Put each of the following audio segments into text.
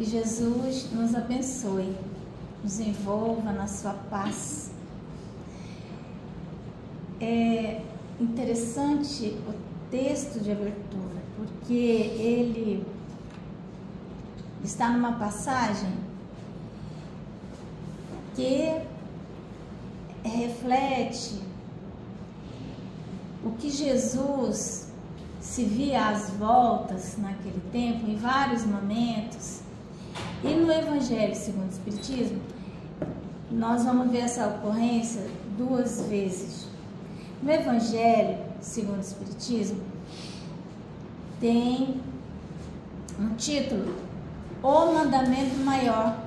Que Jesus nos abençoe, nos envolva na sua paz. É interessante o texto de abertura, porque ele está numa passagem que reflete o que Jesus se via às voltas naquele tempo, em vários momentos. E no Evangelho segundo o Espiritismo, nós vamos ver essa ocorrência 2 vezes. No Evangelho segundo o Espiritismo, tem um título, O Mandamento Maior,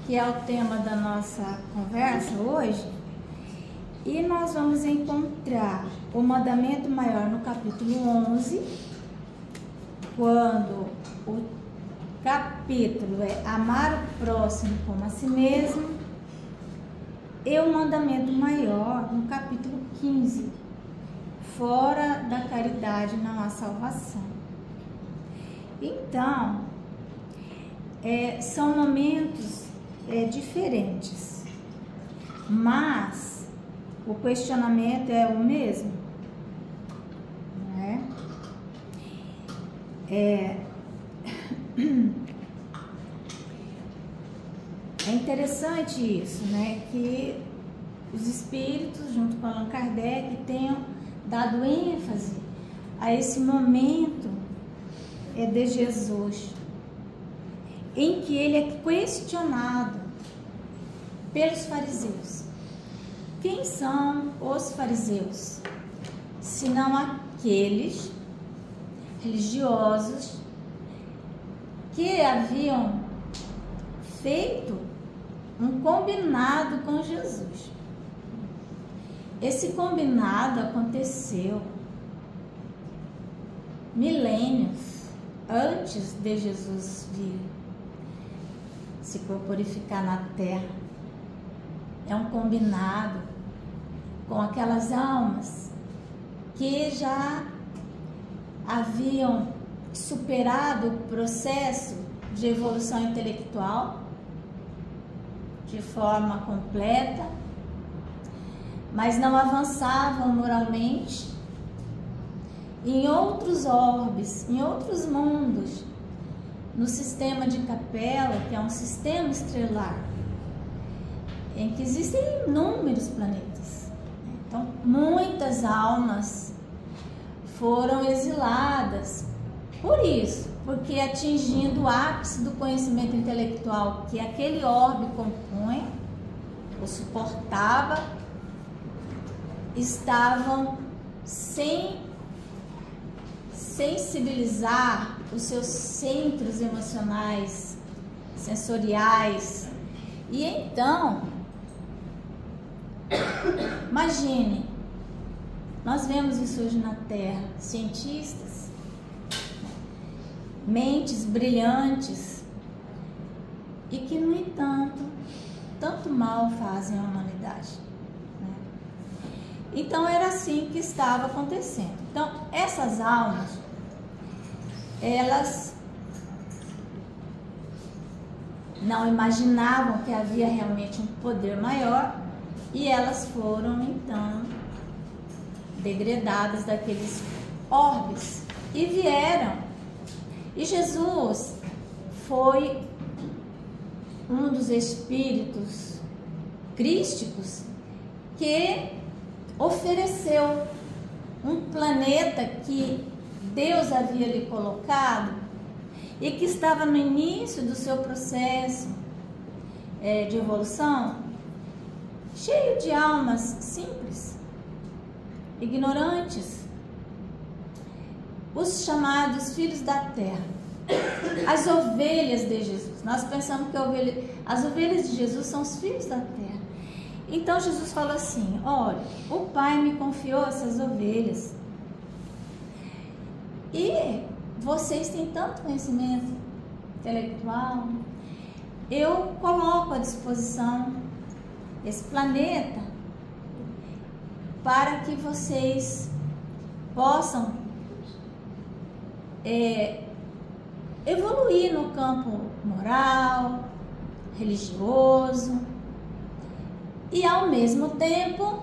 que é o tema da nossa conversa hoje. E nós vamos encontrar o mandamento maior no capítulo 11, quando o capítulo é amar o próximo como a si mesmo, e o mandamento maior no capítulo 15, fora da caridade não há salvação. Então, são momentos diferentes, mas o questionamento é o mesmo, não é? É interessante isso, né? Que os espíritos, junto com Allan Kardec, tenham dado ênfase a esse momento de Jesus, em que ele é questionado pelos fariseus. Quem são os fariseus? Senão aqueles religiosos que haviam feito um combinado com Jesus. Esse combinado aconteceu milênios antes de Jesus vir se corporificar na terra. É um combinado com aquelas almas que já haviam superado o processo de evolução intelectual de forma completa, mas não avançavam moralmente em outros orbes, em outros mundos, no sistema de Capela, que é um sistema estrelar, em que existem inúmeros planetas. Então, muitas almas foram exiladas por isso, porque atingindo o ápice do conhecimento intelectual que aquele orbe compunha, ou suportava, estavam sem sensibilizar os seus centros emocionais, sensoriais. E então, imagine, nós vemos isso hoje na Terra, cientistas, mentes brilhantes, e que, no entanto, tanto mal fazem à humanidade, né? Então, era assim que estava acontecendo. Então, essas almas, elas não imaginavam que havia realmente um poder maior, e elas foram, então, degredadas daqueles orbes e vieram. E Jesus foi um dos espíritos crísticos que ofereceu um planeta que Deus havia lhe colocado e que estava no início do seu processo de evolução, cheio de almas simples, ignorantes, os chamados filhos da terra, as ovelhas de Jesus. Nós pensamos que as ovelhas de Jesus são os filhos da terra. Então Jesus falou assim: olha, o Pai me confiou essas ovelhas, e vocês têm tanto conhecimento intelectual, eu coloco à disposição esse planeta para que vocês possam evoluir no campo moral, religioso e, ao mesmo tempo,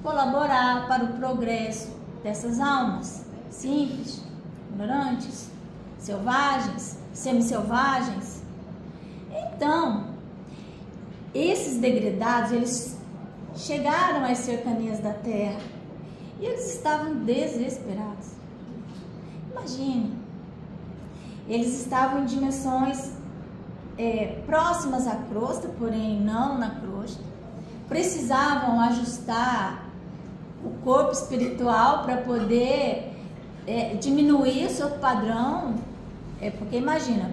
colaborar para o progresso dessas almas simples, ignorantes, selvagens, semi-selvagens. Então, esses degredados, eles chegaram às cercanias da terra e eles estavam desesperados. Imagine, eles estavam em dimensões próximas à crosta, porém não na crosta. Precisavam ajustar o corpo espiritual para poder diminuir o seu padrão, porque imagina,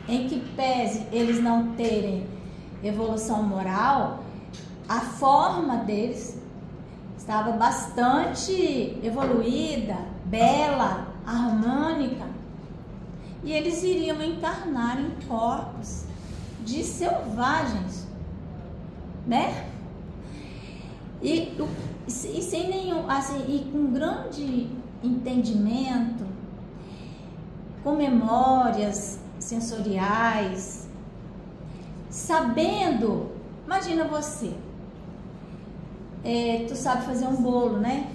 em que pese eles não terem evolução moral, a forma deles estava bastante evoluída, bela, harmônica, e eles iriam encarnar em corpos de selvagens, né? E sem nenhum, assim, e com grande entendimento, com memórias sensoriais, sabendo, imagina você, tu sabe fazer um bolo, né?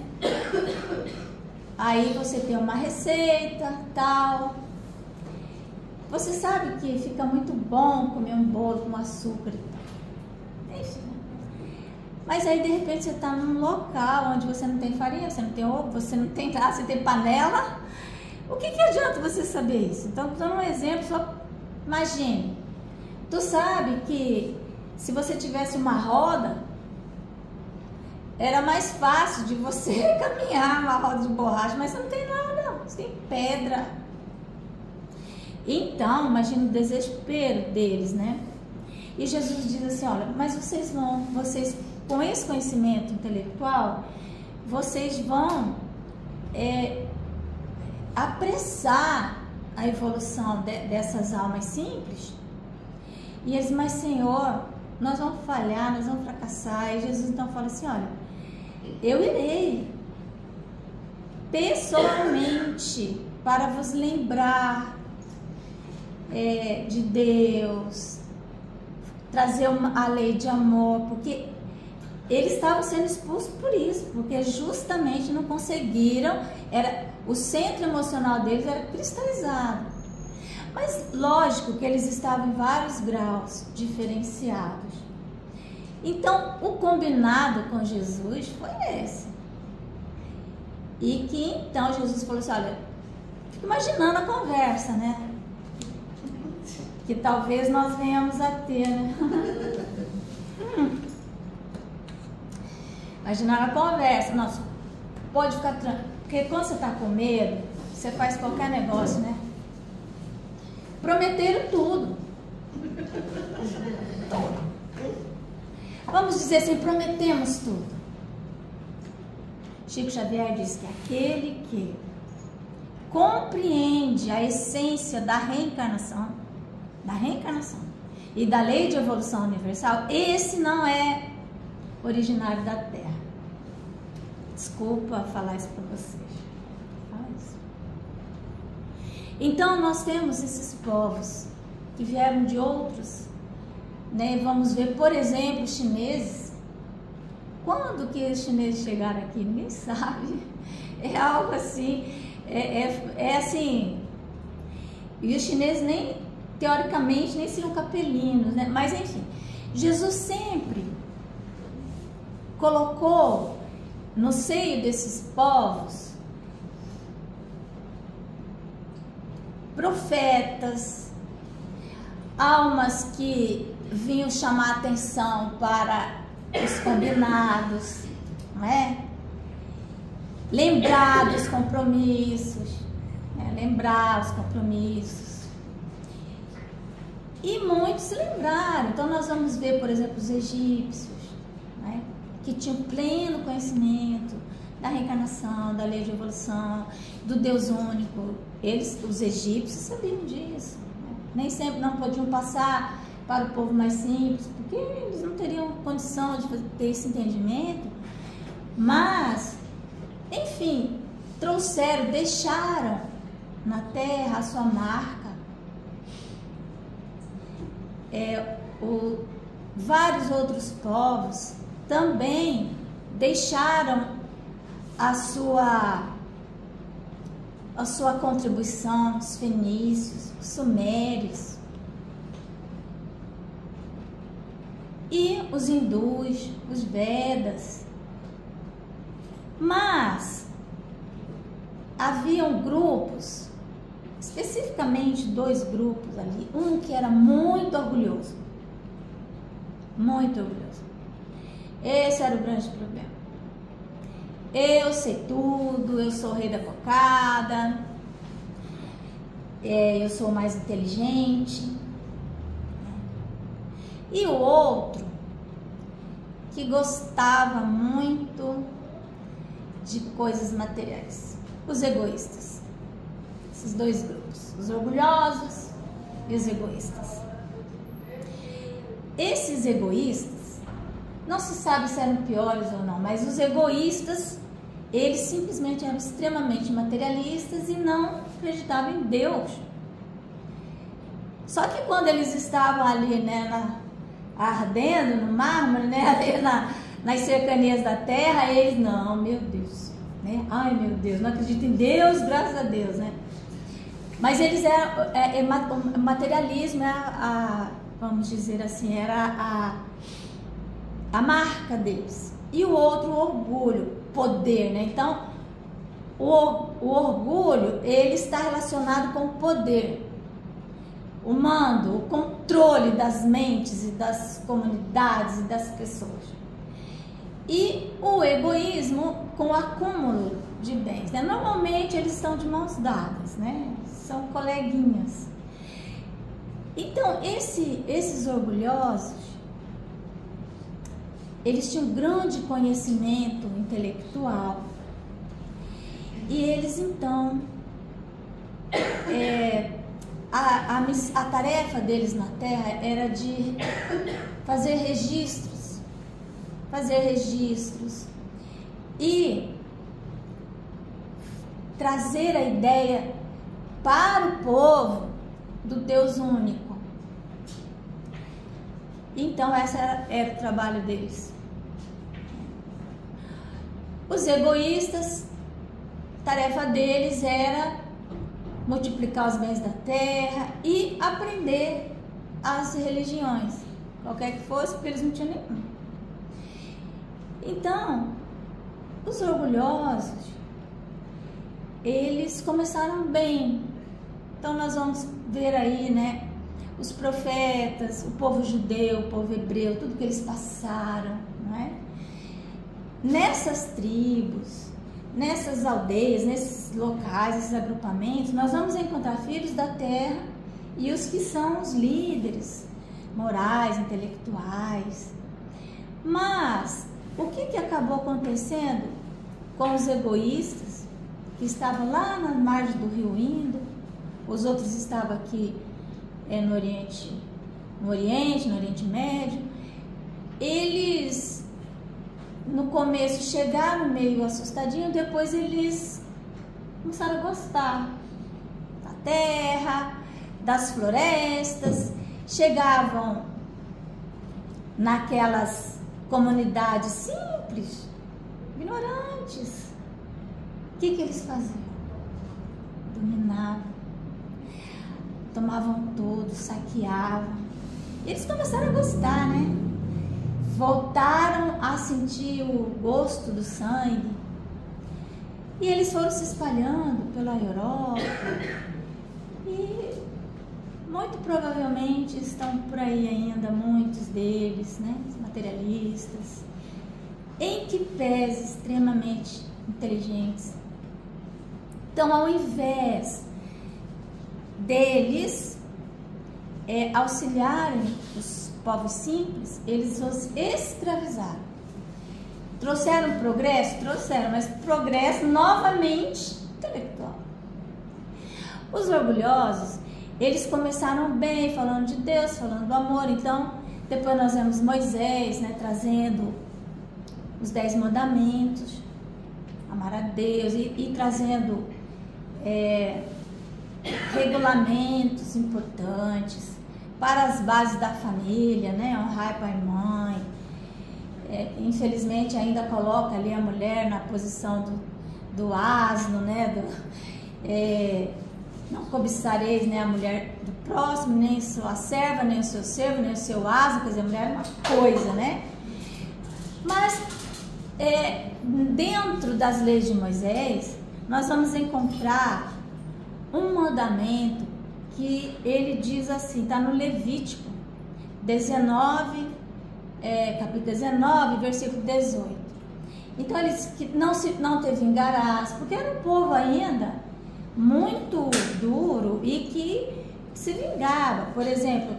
Aí você tem uma receita, tal. Você sabe que fica muito bom comer um bolo com açúcar e tal. Enfim. Mas aí de repente você está num local onde você não tem farinha, você não tem ovo, você não tem você tem panela. O que adianta você saber isso? Então, dando um exemplo, só imagine. Tu sabe que se você tivesse uma roda, era mais fácil de você caminhar uma roda de borracha, mas você não tem nada, você tem pedra. Então, imagina o desespero deles, né? E Jesus diz assim, olha, mas vocês com esse conhecimento intelectual, vocês vão apressar a evolução dessas almas simples. E eles, mas Senhor, nós vamos falhar, nós vamos fracassar. E Jesus então fala assim, olha, eu irei pessoalmente para vos lembrar de Deus, trazer a lei de amor, porque eles estavam sendo expulsos por isso, porque justamente não conseguiram, o centro emocional deles era cristalizado. Mas lógico que eles estavam em vários graus diferenciados. Então o combinado com Jesus foi esse. E que então Jesus falou assim, olha, fico imaginando a conversa, né? Que talvez nós venhamos a ter, né? Imaginar a conversa, nossa, pode ficar tranquilo, porque quando você está com medo, você faz qualquer negócio, né? Prometeram tudo. Tudo. Vamos dizer assim, prometemos tudo. Chico Xavier diz que aquele que compreende a essência da reencarnação e da lei de evolução universal, esse não é originário da Terra. Desculpa falar isso para vocês. Então nós temos esses povos que vieram de outros, né? Vamos ver, por exemplo, os chineses. Quando que os chineses chegaram aqui? Ninguém sabe. É algo assim, assim. E os chineses nem, teoricamente, nem seriam capelinos, né? Mas enfim, Jesus sempre colocou no seio desses povos profetas, almas que vinham chamar atenção para os combinados, não é? Lembrar dos compromissos, lembrar os compromissos. E muitos se lembraram. Então nós vamos ver, por exemplo, os egípcios, né? Que tinham pleno conhecimento da reencarnação, da lei de evolução, do Deus único. Os egípcios sabiam disso, né? Nem sempre não podiam passar para o povo mais simples, porque eles não teriam condição de ter esse entendimento, mas, enfim, deixaram, na terra a sua marca. Vários outros povos também deixaram a sua contribuição, os fenícios, os sumérios e os hindus, os Vedas. Mas haviam grupos, especificamente 2 grupos ali, um que era muito orgulhoso, esse era o grande problema. Eu sei tudo, eu sou o rei da cocada, eu sou mais inteligente. E o outro que gostava muito de coisas materiais, os egoístas. Esses 2 grupos, os orgulhosos e os egoístas. Esses egoístas, não se sabe se eram piores ou não, mas os egoístas, eles simplesmente eram extremamente materialistas e não acreditavam em Deus. Só que quando eles estavam ali, né, ardendo no mármore, né, ali nas cercanias da terra, eles, não, meu Deus, né? Ai, meu Deus, não acredito em Deus, graças a Deus, né? Mas eles eram, o materialismo, vamos dizer assim, era a marca deles. E o outro, o orgulho, poder, né? Então, o orgulho, ele está relacionado com o poder, o mando, o controle das mentes e das comunidades e das pessoas. E o egoísmo com o acúmulo de bens, né? Normalmente eles estão de mãos dadas, né? São coleguinhas. Então, esses orgulhosos, eles tinham grande conhecimento intelectual e eles então, a tarefa deles na terra era de fazer registros e trazer a ideia para o povo do Deus único. Então, esse era o trabalho deles. Os egoístas, a tarefa deles era multiplicar os bens da terra e aprender as religiões, qualquer que fosse, porque eles não tinham nenhum. Então, os orgulhosos, eles começaram bem. Então, nós vamos ver aí, né, os profetas, o povo judeu, o povo hebreu, tudo que eles passaram, não é? Nessas tribos, nessas aldeias, nesses locais, esses agrupamentos, nós vamos encontrar filhos da terra e os que são os líderes morais, intelectuais. Mas o que acabou acontecendo com os egoístas que estavam lá na margem do rio Indo? Os outros estavam aqui no Oriente Médio. Eles no começo chegaram meio assustadinhos, depois eles começaram a gostar da terra, das florestas, chegavam naquelas comunidades simples, ignorantes. O que eles faziam? Dominavam, tomavam tudo, saqueavam. Eles começaram a gostar, né? Voltaram a sentir o gosto do sangue. E eles foram se espalhando pela Europa. E muito provavelmente estão por aí ainda muitos deles, né? Os materialistas, em que pese extremamente inteligentes. Então, ao invés deles auxiliarem os povos simples, eles os escravizaram. Trouxeram progresso? Trouxeram, mas progresso novamente intelectual. Os orgulhosos, eles começaram bem, falando de Deus, falando do amor. Então, depois nós vemos Moisés, né, trazendo os 10 mandamentos, amar a Deus, e trazendo regulamentos importantes para as bases da família, né? Honrar pai e mãe. Infelizmente ainda coloca ali a mulher na posição do asno, né? Não cobiçareis, né, a mulher do próximo, nem sua serva, nem o seu servo, nem o seu asno, quer dizer, a mulher é uma coisa, né? Mas dentro das leis de Moisés, nós vamos encontrar um mandamento que ele diz assim, está no Levítico 19, capítulo 19, versículo 18. Então ele diz que não te vingarás, porque era um povo ainda muito duro e que se vingava. Por exemplo,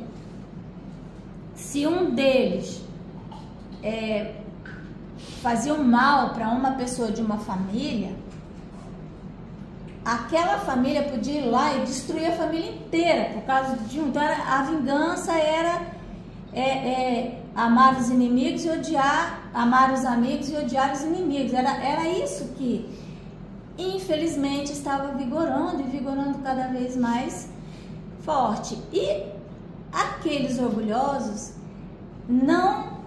se um deles fazia um mal para uma pessoa de uma família, aquela família podia ir lá e destruir a família inteira por causa de um. Então a vingança era amar os inimigos e amar os amigos e odiar os inimigos. Era isso que infelizmente estava vigorando e vigorando cada vez mais forte. E aqueles orgulhosos não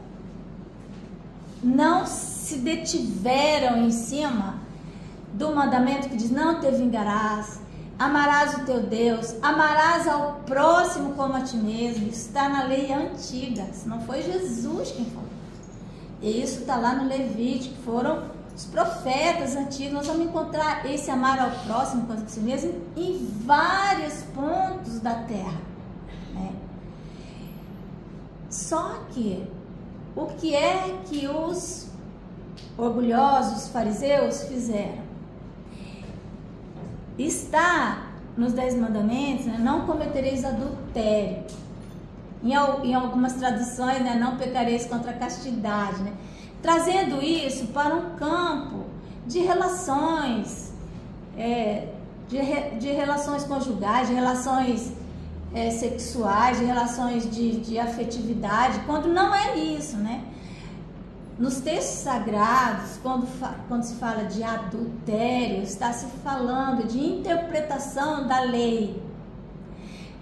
se detiveram em cima do mandamento que diz: não te vingarás, amarás o teu Deus, amarás ao próximo como a ti mesmo. Isso está na lei antiga, isso não foi Jesus quem falou. Isso está lá no Levítico, foram os profetas antigos. Nós vamos encontrar esse amar ao próximo como a si mesmo em vários pontos da terra, né? Só que o que é que os orgulhosos fariseus fizeram? Está nos 10 mandamentos, né? Não cometereis adultério. Em algumas traduções, né? Não pecareis contra a castidade, né? Trazendo isso para um campo de relações, de relações conjugais, de relações sexuais, de relações de afetividade, quando não é isso, né? Nos textos sagrados, quando se fala de adultério, está se falando de interpretação da lei.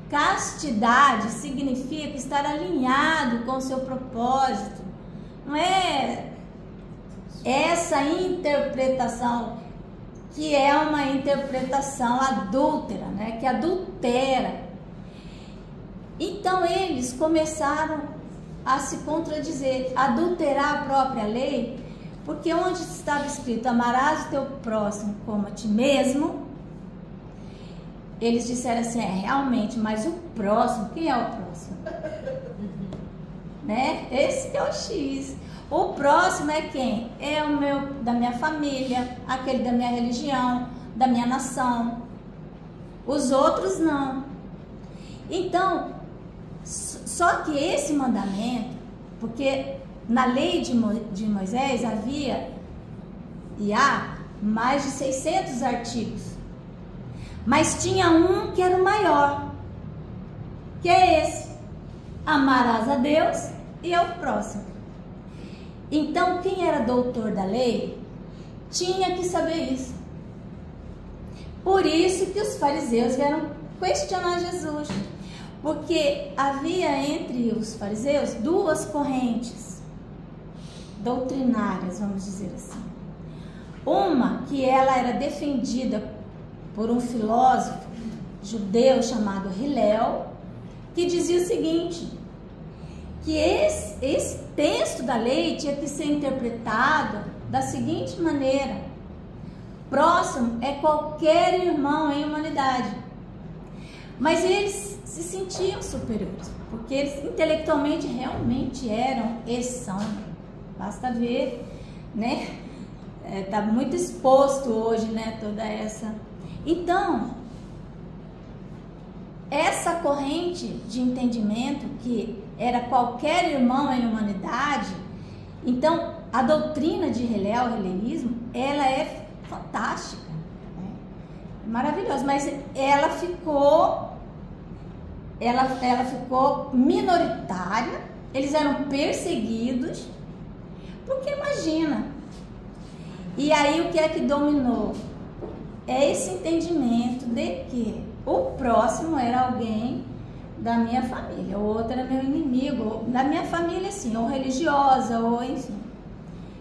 Castidade significa estar alinhado com o seu propósito. Não é essa interpretação que é uma interpretação adúltera, né? Que adultera. Então eles começaram a se contradizer, adulterar a própria lei, porque onde estava escrito amarás o teu próximo como a ti mesmo, eles disseram assim, realmente, mas o próximo, quem é o próximo? Né? Esse que é o X. O próximo é quem? É o meu, da minha família, aquele da minha religião, da minha nação. Os outros não. Então, só que esse mandamento, porque na lei de Moisés havia e há mais de 600 artigos, mas tinha um que era o maior, que é esse: amarás a Deus e ao próximo. Então, quem era doutor da lei tinha que saber isso. Por isso que os fariseus vieram questionar Jesus, porque havia entre os fariseus duas correntes doutrinárias, vamos dizer assim. Uma que ela era defendida por um filósofo judeu chamado Hillel, que dizia o seguinte, que esse texto da lei tinha que ser interpretado da seguinte maneira: próximo é qualquer irmão em humanidade. Mas eles se sentiam superiores, porque eles intelectualmente realmente eram e são. Basta ver, né? Tá muito exposto hoje, né? Toda essa. Então, essa corrente de entendimento que era qualquer irmão em humanidade, então a doutrina de Hillel, o hilerismo, ela é fantástica, né? Maravilhosa, mas ela ficou minoritária, eles eram perseguidos, porque imagina. E aí o que é que dominou? É esse entendimento de que O próximo era alguém da minha família, o outro era meu inimigo, da minha família, assim, ou religiosa, ou enfim.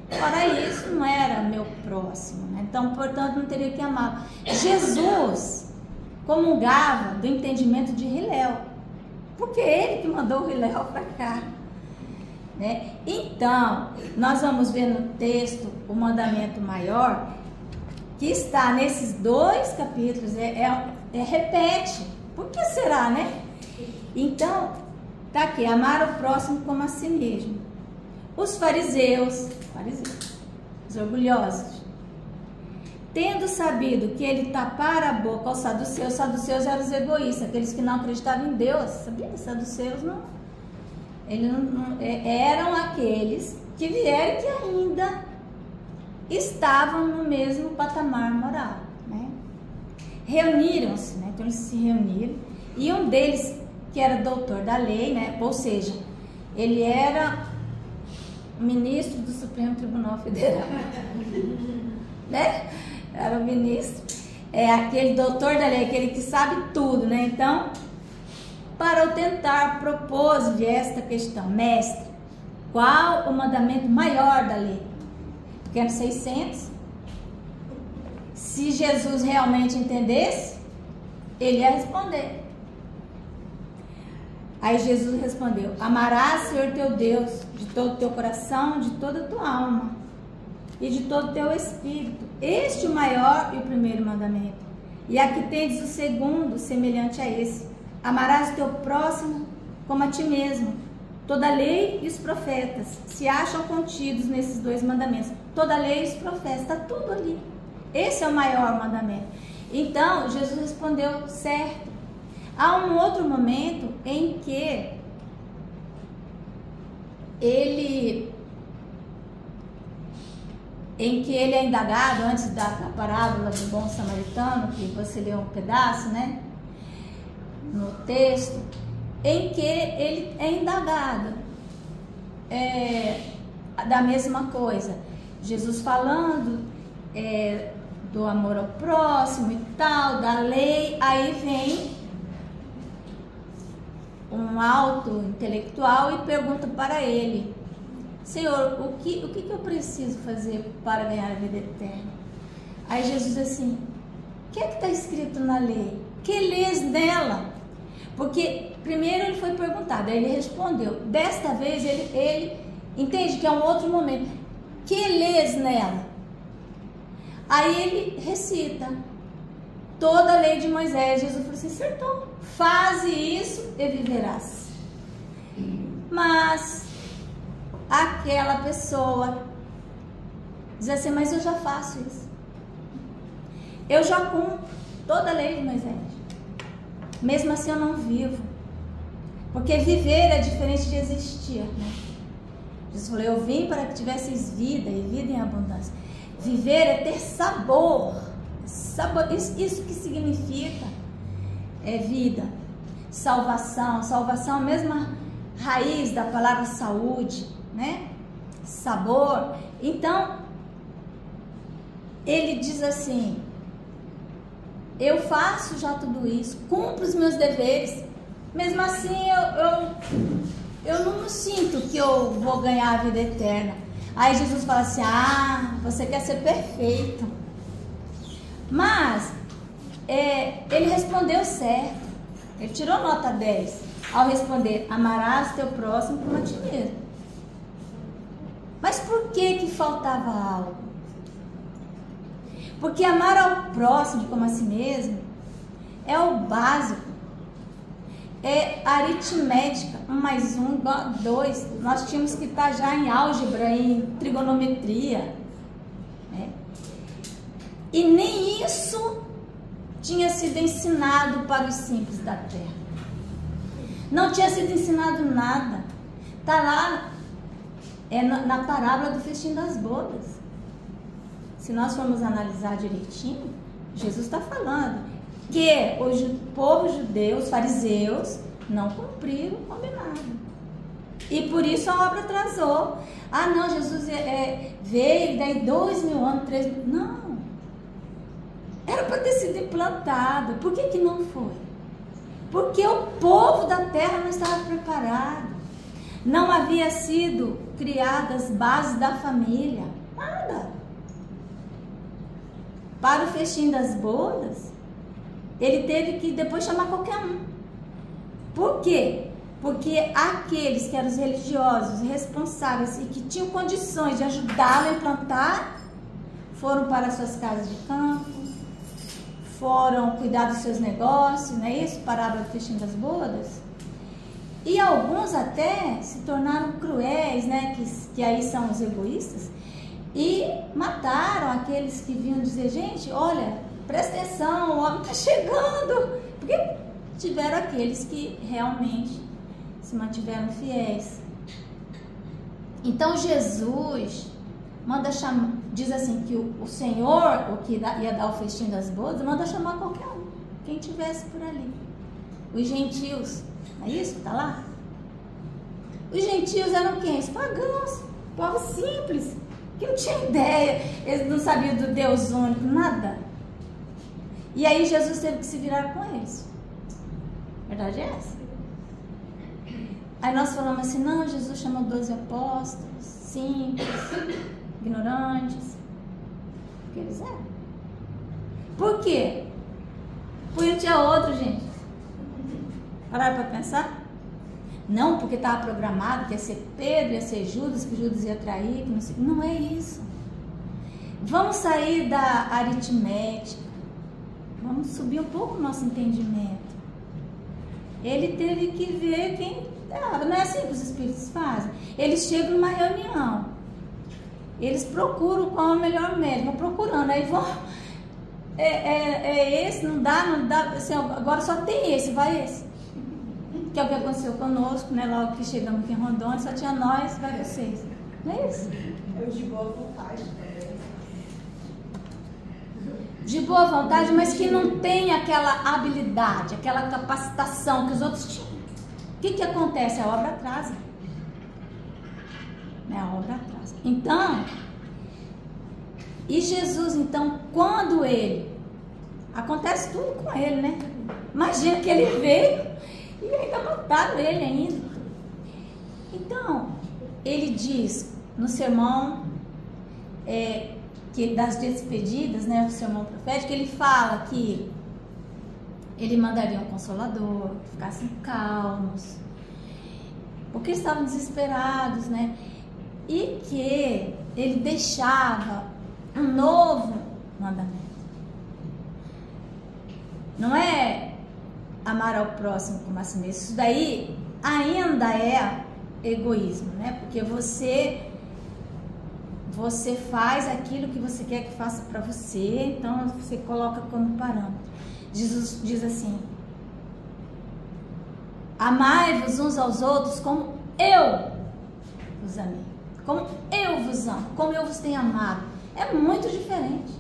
Fora isso, não era meu próximo, né? Então, portanto, não teria que amar. Jesus comungava do entendimento de Hilel, porque ele que mandou o Hilel para cá, né? Então, nós vamos ver no texto o mandamento maior, que está nesses 2 capítulos, repete. Por que será, né? Então, tá aqui, amar o próximo como a si mesmo. Os fariseus, os orgulhosos, tendo sabido que ele tapara a boca aos saduceus eram os egoístas, aqueles que não acreditavam em Deus, sabia? Os saduceus eram aqueles que vieram e que ainda estavam no mesmo patamar moral, né? Reuniram-se, né? Então eles se reuniram, e um deles, que era doutor da lei, né? Ou seja, ele era ministro do Supremo Tribunal Federal, né? Era o ministro, aquele doutor da lei, aquele que sabe tudo, né? Então, para o tentar, propôs-lhe esta questão: mestre, qual o mandamento maior da lei? Porque eram 600. Se Jesus realmente entendesse, ele ia responder. Aí Jesus respondeu: amarás, Senhor teu Deus, de todo o teu coração, de toda a tua alma e de todo o teu espírito. Este é o maior e o primeiro mandamento. E aqui tendes o segundo, semelhante a esse: amarás o teu próximo como a ti mesmo. Toda a lei e os profetas se acham contidos nesses 2 mandamentos. Toda a lei e os profetas, está tudo ali. Esse é o maior mandamento. Então, Jesus respondeu certo. Há um outro momento em que ele é indagado, antes da parábola do bom samaritano, que você leu um pedaço, né, no texto, em que ele é indagado da mesma coisa. Jesus falando do amor ao próximo e tal, da lei. Aí vem um alto intelectual e pergunta para ele: Senhor, o que eu preciso fazer para ganhar a vida eterna? Aí Jesus diz assim: o que é que está escrito na lei? Que lês nela? Porque primeiro ele foi perguntado, aí ele respondeu. Desta vez ele entende que é um outro momento. Que lês nela? Aí ele recita toda a lei de Moisés. Jesus falou assim: acertou, faze isso e viverás. Mas aquela pessoa diz assim: mas eu já faço isso, eu já cumpro toda a lei de Moisés, mesmo assim eu não vivo. Porque viver é diferente de existir, né? Jesus falou: eu vim para que tivesseis vida e vida em abundância. Viver é ter sabor. Isso que significa vida, salvação. Salvação é a mesma raiz da palavra saúde, né? Sabor. Então, ele diz assim: eu faço já tudo isso, cumpro os meus deveres, mesmo assim eu não me sinto que eu vou ganhar a vida eterna. Aí Jesus fala assim: você quer ser perfeito. Mas ele respondeu certo, ele tirou nota 10 ao responder: amarás teu próximo como a ti mesmo. Mas por que faltava algo? Porque amar ao próximo como a si mesmo é o básico, é aritmética. 1 mais 1 igual a 2. Nós tínhamos que estar já em álgebra, em trigonometria, né? E nem isso tinha sido ensinado para os simples da terra. Não tinha sido ensinado nada. Está lá na parábola do festim das bodas. Se nós formos analisar direitinho, Jesus está falando que o povo judeu, os fariseus, não cumpriram o combinado. E por isso a obra atrasou. Não, Jesus veio, daí 2000 anos, 3000. Não. Era para ter sido implantado. Por que que não foi? Porque o povo da terra não estava preparado. Não havia sido criadas as bases da família. Nada. Para o festim das bodas, ele teve que depois chamar qualquer um. Por quê? Porque aqueles que eram os religiosos, responsáveis e que tinham condições de ajudá-lo a implantar, foram para suas casas de campo, foram cuidar dos seus negócios, não é isso? Parábola do festim das bodas. E alguns até se tornaram cruéis, né? Que aí são os egoístas, e mataram aqueles que vinham dizer, gente, olha, presta atenção, o homem está chegando. Porque tiveram aqueles que realmente se mantiveram fiéis. Então Jesus manda chamar, diz assim, que o Senhor, o que ia dar o festim das bodas, manda chamar qualquer um, quem tivesse por ali. Os gentios, não é isso que está lá? Os gentios eram quem? Os pagãos, povo simples, que não tinha ideia, eles não sabiam do Deus único, nada. E aí Jesus teve que se virar com eles. A verdade é essa. Aí nós falamos assim, não, Jesus chamou 12 apóstolos, simples, ignorantes, porque eles eram. Por quê? Porque tinha outro, gente. Pararam para pensar? Não, porque estava programado que ia ser Pedro, ia ser Judas, que Judas ia trair, que não sei. Não é isso. Vamos sair da aritmética. Vamos subir um pouco o nosso entendimento. Ele teve que ver quem estava. Não é assim que os espíritos fazem. Eles chegam numa reunião. Eles procuram qual é o melhor médico. Vão procurando. Aí vão... esse, não dá. Assim, agora só tem esse, vai esse. Que é o que aconteceu conosco, né? Logo que chegamos aqui em Rondônia, só tinha nós, vai vocês. Não é isso? É o de boa vontade. De boa vontade, mas que não tem aquela habilidade, aquela capacitação que os outros tinham. O que acontece? A obra atrasa. Né? A obra atrasa. Então, e Jesus, então, quando ele... Acontece tudo com ele, né? Imagina que ele veio e ainda mataram ele ainda. Então, ele diz no sermão que das despedidas, né, o sermão profético, ele fala que ele mandaria um consolador, que ficassem calmos, porque estavam desesperados, né? E que ele deixava um novo mandamento. Não é amar ao próximo como a si mesmo. Isso daí ainda é egoísmo, né? Porque você faz aquilo que você quer que faça para você, então você coloca como parâmetro. Jesus diz assim: amai-vos uns aos outros como eu vos amei, como eu vos amo, como eu vos tenho amado. É muito diferente.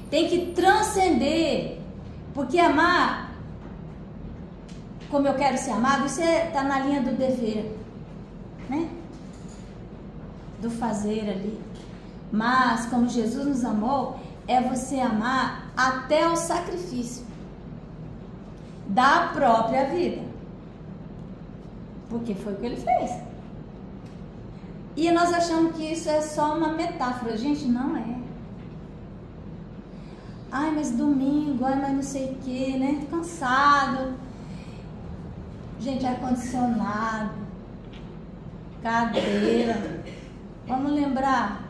Tem que transcender, porque amar como eu quero ser amado, isso está na linha do dever, né? Do fazer ali. Mas como Jesus nos amou, é você amar até o sacrifício da própria vida, porque foi o que ele fez. E nós achamos que isso é só uma metáfora. Gente, não é. Ai, mas domingo, ai, mas não sei o que, né? Cansado. Gente, ar-condicionado, cadeira. Vamos lembrar?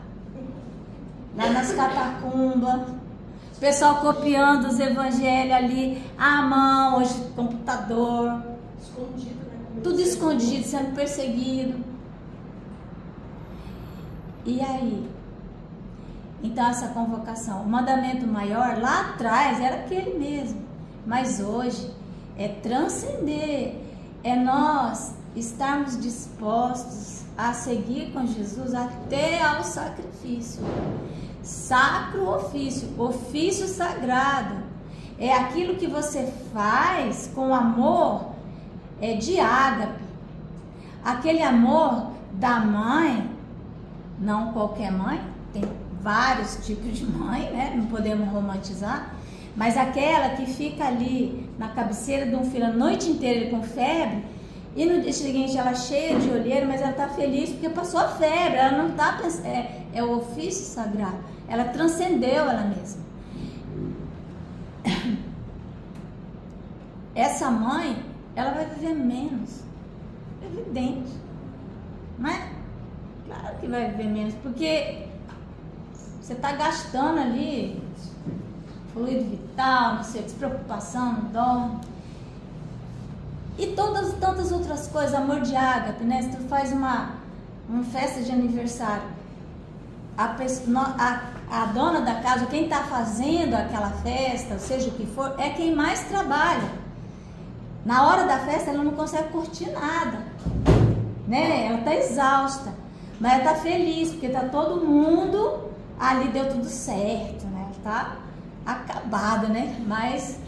Lá nas catacumbas, o pessoal copiando os evangelhos ali à mão, hoje computador. Escondido, né? Tudo escondido, sendo perseguido. E aí? Então essa convocação, o mandamento maior lá atrás era aquele mesmo, mas hoje é transcender, é nós estarmos dispostos a seguir com Jesus até ao sacrifício. Sacro ofício, ofício sagrado, é aquilo que você faz com amor de ágape, aquele amor da mãe, não qualquer mãe, tem vários tipos de mãe, né? Não podemos romantizar, mas aquela que fica ali na cabeceira de um filho a noite inteira com febre, e no dia seguinte ela cheia de olheira, mas ela está feliz porque passou a febre, ela não está pensando, é o ofício sagrado, ela transcendeu ela mesma. Essa mãe, ela vai viver menos, é evidente, mas claro que vai viver menos, porque você está gastando ali fluido vital, não sei, despreocupação, não dorme. E tantas outras coisas, amor de ágape, né? Se tu faz uma festa de aniversário, a dona da casa, quem está fazendo aquela festa, seja o que for, é quem mais trabalha. Na hora da festa ela não consegue curtir nada, né? Ela está exausta, mas ela está feliz, porque está todo mundo ali, deu tudo certo, né? Tá acabada, né? Mas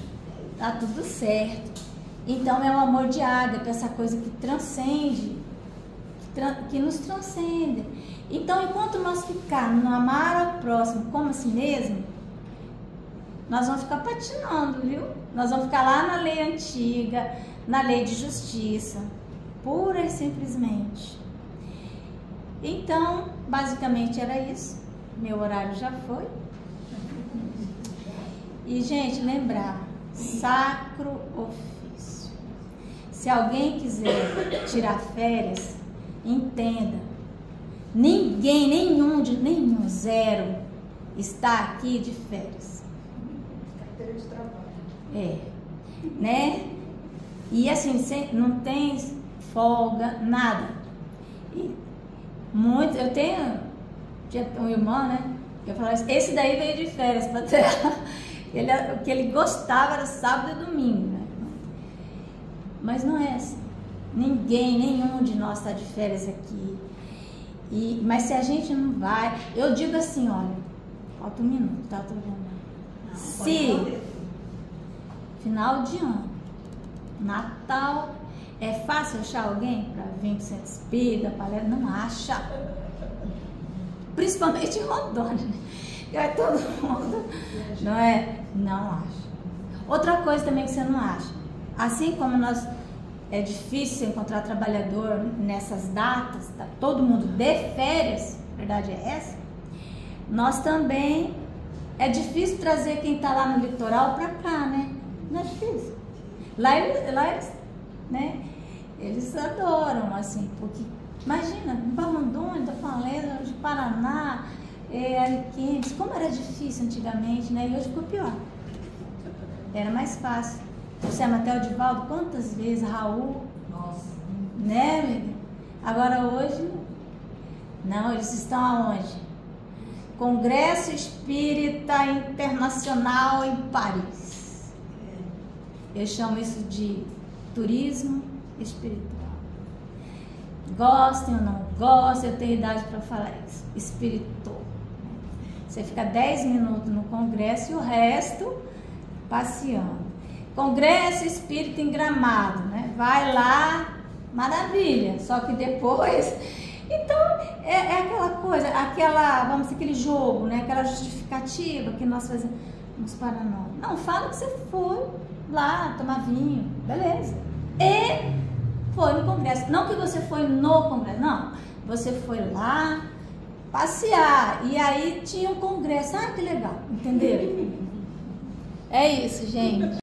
tá tudo certo. Então é o amor de ágape, essa coisa que transcende, que nos transcende. Então, enquanto nós ficarmos no amar ao próximo como a si mesmo, nós vamos ficar patinando, viu? Nós vamos ficar lá na lei antiga, na lei de justiça, pura e simplesmente. Então, basicamente era isso. Meu horário já foi. E, gente, lembrar, sacro ofício. Se alguém quiser tirar férias, entenda, nenhum, zero, está aqui de férias. Carteira de trabalho. É, né? E assim, não tem folga, nada. E muito, eu tenho uma irmã, né? Eu falava assim, esse daí veio de férias para terra. O que ele gostava era sábado e domingo, né? Mas não é assim. Nenhum de nós está de férias aqui. Mas se a gente não vai, eu digo assim, olha, falta um minuto, tá? Tô vendo. Se final de ano, Natal, é fácil achar alguém para vir pro centro espírita, palestra? Não acha. Principalmente em Rondônia, né? É todo mundo, não é? Não acha. Outra coisa também que você não acha, assim como é difícil encontrar trabalhador nessas datas, tá todo mundo de férias, a verdade é essa, nós também, é difícil trazer quem está lá no litoral para cá, né? Não é difícil. Lá eles, né? Eles adoram, assim, porque, imagina, para Rondônia, da Fortaleza, de Paraná, Ariquemes, como era difícil antigamente, né? E hoje ficou pior. Era mais fácil. Você é Matel Divaldo, quantas vezes? Raul. Nossa. Né, amiga? Agora hoje, não, eles estão aonde? Congresso Espírita Internacional em Paris. Eu chamo isso de turismo espiritual. Gostem ou não gostem, eu tenho idade para falar isso. Espiritual. Você fica 10 minutos no congresso e o resto passeando. Congresso Espírita em Gramado, né? Vai lá, maravilha. Só que depois... Então, é aquela coisa, vamos dizer, aquele jogo, né? Aquela justificativa que nós fazemos para nós. Não, fala que você foi lá tomar vinho, beleza. E foi no congresso. Não que você foi no congresso, não. Você foi lá passear e aí tinha um congresso. Ah, que legal, entendeu? É isso, gente.